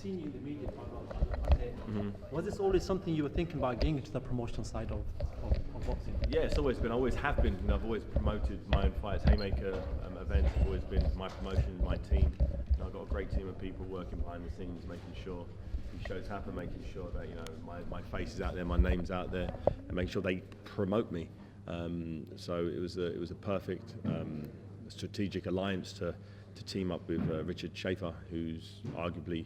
seen you in the media quite a lot. Was this always something you were thinking about getting into the promotional side of boxing? Yeah, it's always been. I always have been. I've always promoted my own fights. Hayemaker events have always been my promotion, my team. I've got a great team of people working behind the scenes, making sure these shows happen, making sure that my face is out there, my name's out there, and making sure they promote me. So it was a perfect strategic alliance to team up with Richard Schaefer, who's arguably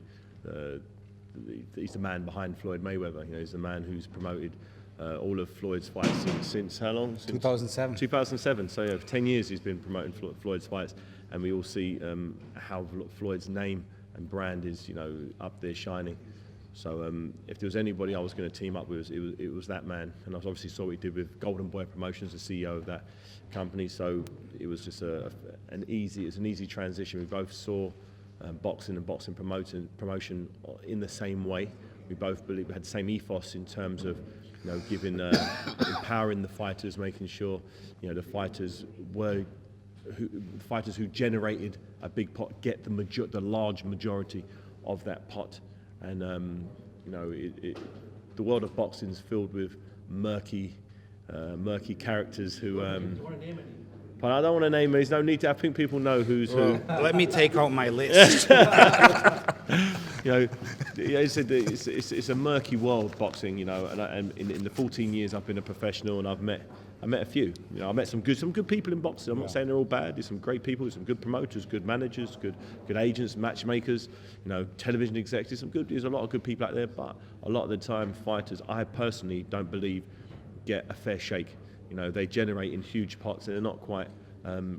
he's the man behind Floyd Mayweather. He's the man who's promoted all of Floyd's fights since how long? Since 2007. 2007. So for 10 years he's been promoting Floyd's fights, and we all see how Floyd's name and brand is, up there shining. So if there was anybody I was going to team up with, it was that man. And I obviously saw what he did with Golden Boy Promotions, the CEO of that company. So it was just an easy transition. We both saw boxing and boxing promotion in the same way. We both believe we had the same ethos in terms of giving empowering the fighters, making sure the fighters who generated a big pot get the large majority of that pot. And the world of boxing is filled with murky characters who. But I don't want to name. There's no need to. I think people know who's who. Let me take out my list. It's a murky world, boxing. And in the 14 years I've been a professional, and I met a few. I met some good people in boxing. I'm not saying they're all bad. There's some great people. There's some good promoters, good managers, good agents, matchmakers. Television executives. There's a lot of good people out there. But a lot of the time, fighters, I personally don't believe, get a fair shake. They generate in huge pots, and they're not quite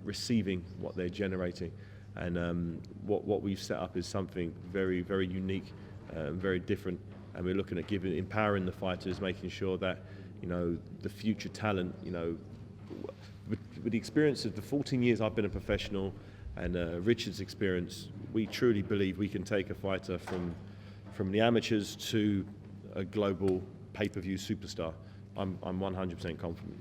receiving what they're generating. And what we've set up is something very, very unique, very different. And we're looking at empowering the fighters, making sure that the future talent, with the experience of the 14 years I've been a professional, and Richard's experience, we truly believe we can take a fighter from the amateurs to a global pay-per-view superstar. I'm 100% confident.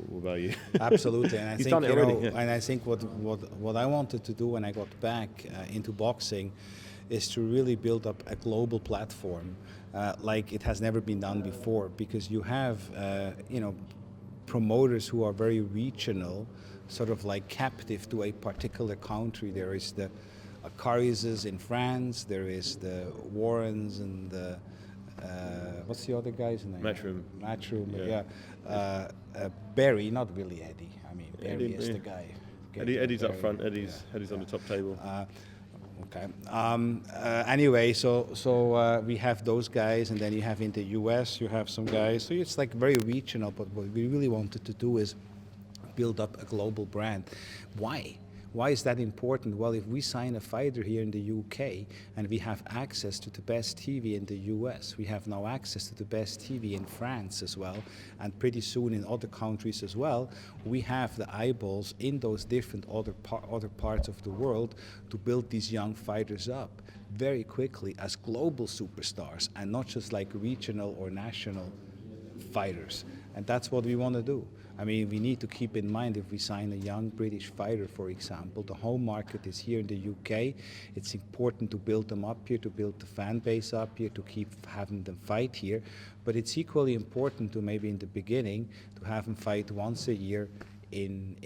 What about you? Absolutely, and I He's think done it already. and I think what I wanted to do when I got back into boxing is to really build up a global platform like it has never been done before, because you have promoters who are very regional, sort of like captive to a particular country. There is the Carises in France, there is the Warrens and the what's the other guy's name? Matchroom. Yeah. Barry, not really Eddie. I mean, Barry is the guy. Eddie's up front. Eddie's on the top table. Okay. Anyway, so we have those guys, and then you have in the US, you have some guys. So it's like very regional. But what we really wanted to do is build up a global brand. Why? Why is that important? Well, if we sign a fighter here in the UK and we have access to the best TV in the US, we have now access to the best TV in France as well, and pretty soon in other countries as well, we have the eyeballs in those different other parts of the world to build these young fighters up very quickly as global superstars, and not just like regional or national fighters. And that's what we want to do. I mean, we need to keep in mind, if we sign a young British fighter, for example, the home market is here in the UK. It's important to build them up here, to build the fan base up here, to keep having them fight here. But it's equally important to maybe in the beginning to have them fight once a year in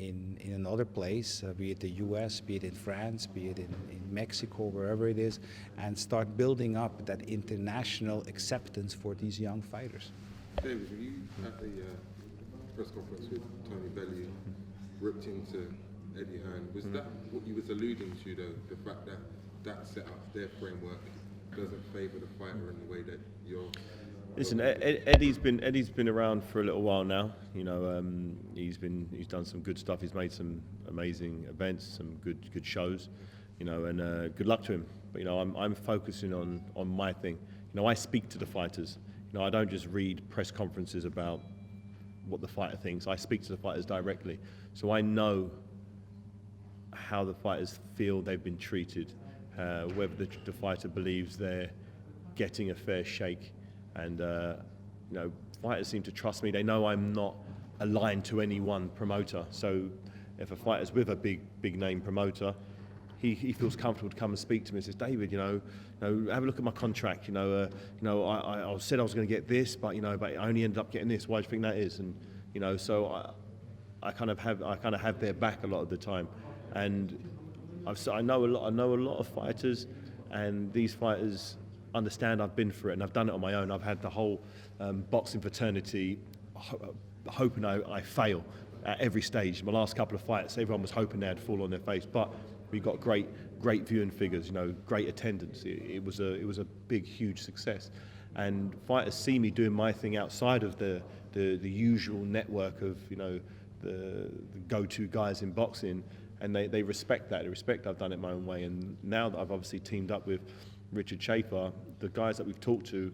another place, be it the US, be it in France, be it in Mexico, wherever it is, and start building up that international acceptance for these young fighters. David, were you at the press conference with Tony Bellew, ripped into Eddie Hearn? Was that what you was alluding to, though? The fact that that set up their framework doesn't favour the fighter in the way that you're... Listen, Eddie's been around for a little while now. He's done some good stuff. He's made some amazing events, some good shows. And good luck to him. But I'm focusing on my thing. I speak to the fighters. I don't just read press conferences about what the fighter thinks. I speak to the fighters directly, so I know how the fighters feel they've been treated, whether the fighter believes they're getting a fair shake. And fighters seem to trust me. They know I'm not aligned to any one promoter. So if a fighter's with a big name promoter, he feels comfortable to come and speak to me and says, David, have a look at my contract. I said I was going to get this, but but I only ended up getting this. Why do you think that is? And so I kind of have their back a lot of the time, and I know a lot of fighters, and these fighters understand I've been through it and I've done it on my own. I've had the whole boxing fraternity hoping I fail at every stage. My last couple of fights, everyone was hoping they'd fall on their face, but we got great viewing figures, great attendance. It was a big, huge success, and fighters see me doing my thing outside of the usual network of the go-to guys in boxing, and they respect that. They respect I've done it my own way, and now that I've obviously teamed up with Richard Schaefer, the guys that we've talked to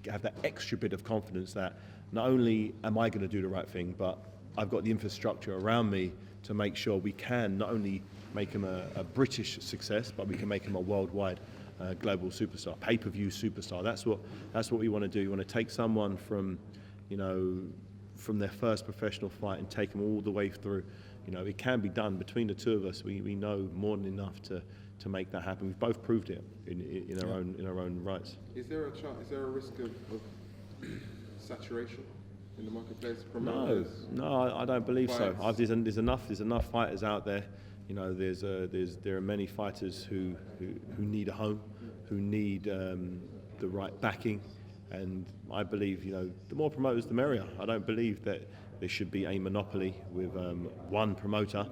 have that extra bit of confidence that not only am I going to do the right thing, but I've got the infrastructure around me to make sure we can not only make him a British success, but we can make him a worldwide global superstar, pay-per-view superstar. That's what we want to do. We want to take someone from their first professional fight and take them all the way through. It can be done. Between the two of us, we know more than enough to make that happen. We've both proved it in our own rights. Is there a risk of saturation in the marketplace? No, I don't believe so. There's enough fighters out there. There are many fighters who need a home, who need the right backing, and I believe the more promoters the merrier. I don't believe that there should be a monopoly with one promoter.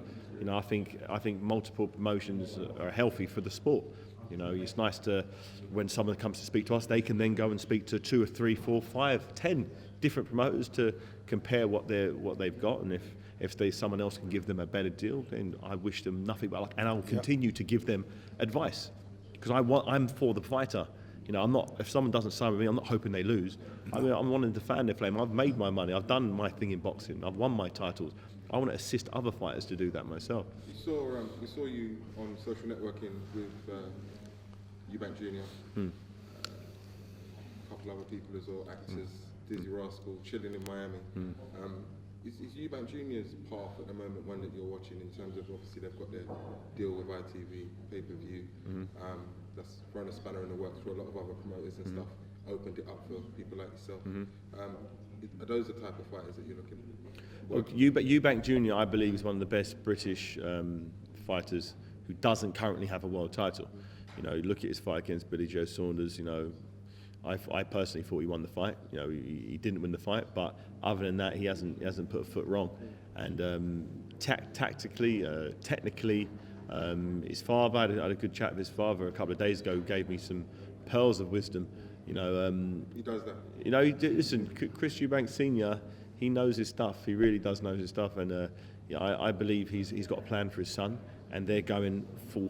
I think multiple promotions are healthy for the sport. It's nice to, when someone comes to speak to us, they can then go and speak to 2 or 3, 4, 5, 10 different promoters to compare what they've got, and if someone else can give them a better deal, then I wish them nothing but luck, and I will continue to give them advice, because I'm for the fighter. I'm not. If someone doesn't sign with me, I'm not hoping they lose. I'm wanting to fan their flame. I've made my money. I've done my thing in boxing. I've won my titles. I want to assist other fighters to do that myself. We saw you on social networking with Eubank Jr. A couple other people as well, actors, Dizzy Rascal, chilling in Miami. Is Eubank Jr.'s path at the moment one that you're watching, in terms of, obviously they've got their deal with ITV, pay-per-view, that's thrown a spanner in the works for a lot of other promoters and stuff, opened it up for people like yourself. Are those the type of fighters that you're looking at? Well, Eubank Jr., I believe, is one of the best British fighters who doesn't currently have a world title. Look at his fight against Billy Joe Saunders. I personally thought he won the fight. He didn't win the fight, but other than that, he hasn't put a foot wrong. And tactically, technically, his father, I had a good chat with his father a couple of days ago, who gave me some pearls of wisdom. He does that. Listen, Chris Eubank Senior, he knows his stuff. He really does know his stuff, and I believe he's got a plan for his son, and they're going full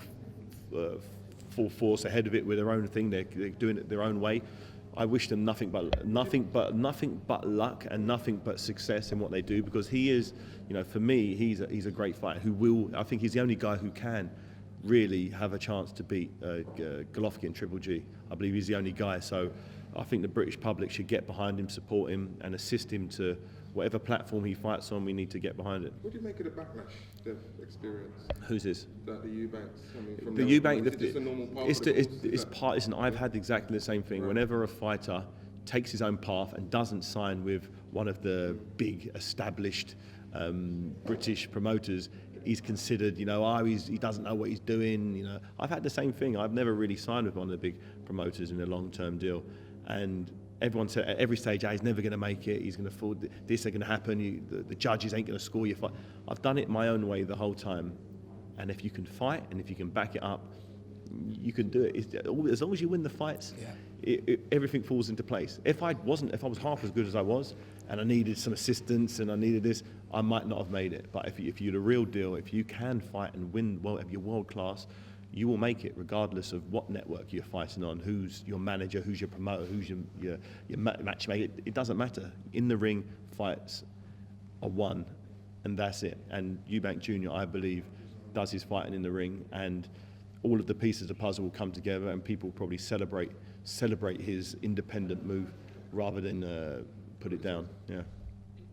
force ahead of it with their own thing. They're doing it their own way. I wish them nothing but luck and nothing but success in what they do, because he is, for me, he's a great fighter who will. I think he's the only guy who can really have a chance to beat Golovkin in Triple G. I believe he's the only guy. So I think the British public should get behind him, support him, and assist him to whatever platform he fights on. We need to get behind it. What do you make of the backlash they've experienced? Who's this? The Eubanks. The Eubank. Is it just a normal part of the course? It's part. Listen, I've had exactly the same thing. Right. Whenever a fighter takes his own path and doesn't sign with one of the big established British promoters, he's considered, he doesn't know what he's doing. I've had the same thing. I've never really signed with one of the big promoters in a long-term deal, and everyone said at every stage, he's never going to make it. He's going to fall. This ain't going to happen. The judges ain't going to score your fight. I've done it my own way the whole time, and if you can fight and if you can back it up, you can do it. As long as you win the fights, everything falls into place. If I was half as good as I was, and I needed some assistance and I needed this, I might not have made it. But if you're the real deal, if you can fight and win well, if you're world class, you will make it regardless of what network you're fighting on, who's your manager, who's your promoter, who's your matchmaker. It doesn't matter. In the ring, fights are won, and that's it. And Eubank Jr., I believe, does his fighting in the ring, and all of the pieces of the puzzle will come together, and people will probably celebrate his independent move rather than put it down. Yeah.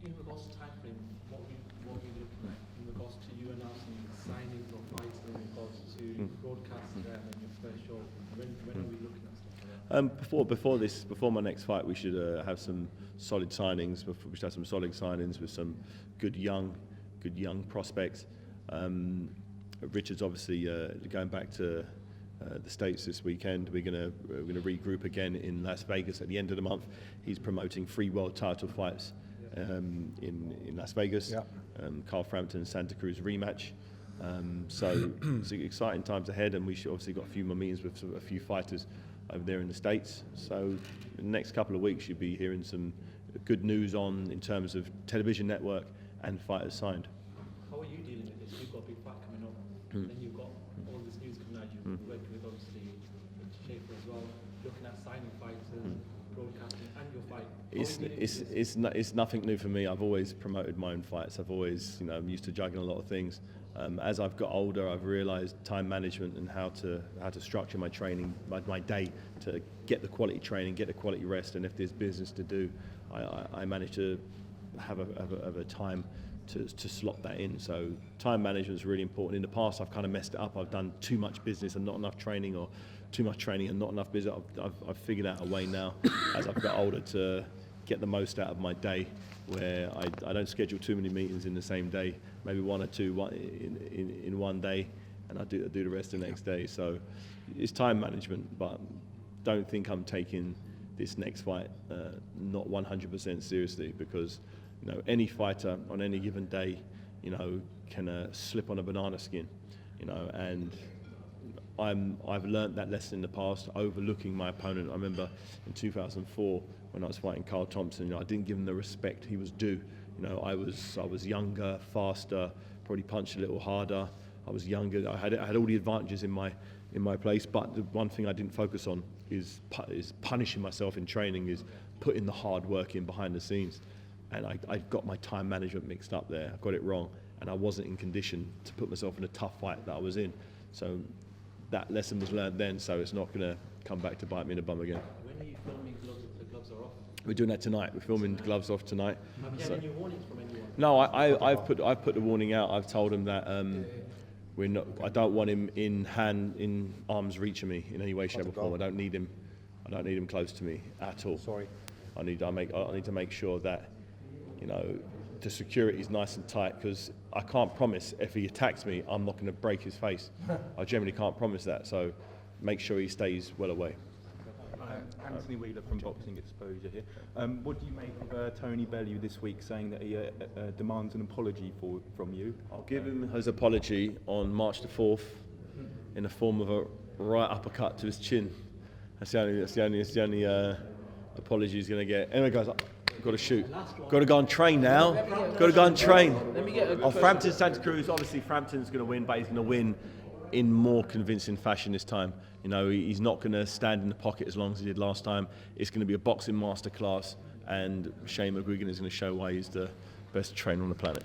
In regards to time frame, what are we looking at in regards to you announcing signings or fights, in regards to broadcast and your first show? When are we looking at stuff like that? Before my next fight, we should have some solid signings. We should have some solid signings with some good young prospects. Richard's obviously going back to the States this weekend. We're gonna regroup again in Las Vegas at the end of the month. He's promoting 3 world title fights in Las Vegas. Yeah. Carl Frampton and Santa Cruz rematch. So it's exciting times ahead, and we should obviously got a few more meetings with a few fighters over there in the States. So in the next couple of weeks, you'll be hearing some good news in terms of television network and fighters signed. How are you dealing with this? You've got a big fight coming up, and then you've got all this news coming out. You're working with obviously Schaefer as well, looking at signing fighters, broadcasting, and your fight. It's nothing new for me. I've always promoted my own fights. I'm used to juggling a lot of things. As I've got older, I've realised time management and how to structure my training, my day, to get the quality training, get the quality rest, and if there's business to do, I manage to have a time to slot that in. So time management is really important. In the past, I've kind of messed it up. I've done too much business and not enough training, or too much training and not enough business. I've figured out a way now, as I've got older, to get the most out of my day, where I don't schedule too many meetings in the same day, maybe 1 or 2 in one day, and I do the rest the next day. So it's time management, but don't think I'm taking this next fight not 100% seriously, because any fighter on any given day can slip on a banana skin, and I've learned that lesson in the past, overlooking my opponent. I remember in 2004 when I was fighting Carl Thompson, I didn't give him the respect he was due. I was younger, faster, probably punched a little harder. I was younger. I had all the advantages in my place, but the one thing I didn't focus on is punishing myself in training, is putting the hard work in behind the scenes. And I got my time management mixed up there. I got it wrong, and I wasn't in condition to put myself in a tough fight that I was in. So that lesson was learned then, so it's not going to come back to bite me in the bum again. When are you filming The Gloves Are Off? We're doing that tonight. We're filming Gloves Off tonight. Have you had any warnings from anyone? No, I've put the warning out. I've told him that I don't want him in arm's reach of me in any way, shape or form. I don't need him close to me at all. Sorry. I need to make sure that the security is nice and tight, because I can't promise if he attacks me, I'm not going to break his face. I generally can't promise that. So make sure he stays well away. Anthony Wheeler from Boxing Exposure here. What do you make of Tony Bellew this week saying that he demands an apology from you? I'll give him his apology on March the 4th in the form of a right uppercut to his chin. That's the only apology he's going to get. Anyway, guys, I've got to shoot. Got to go and train now. Got to go and train. Frampton, Santa Cruz. Obviously, Frampton's going to win, but he's going to win in more convincing fashion this time. He's not going to stand in the pocket as long as he did last time. It's going to be a boxing masterclass, and Shane McGuigan is going to show why he's the best trainer on the planet.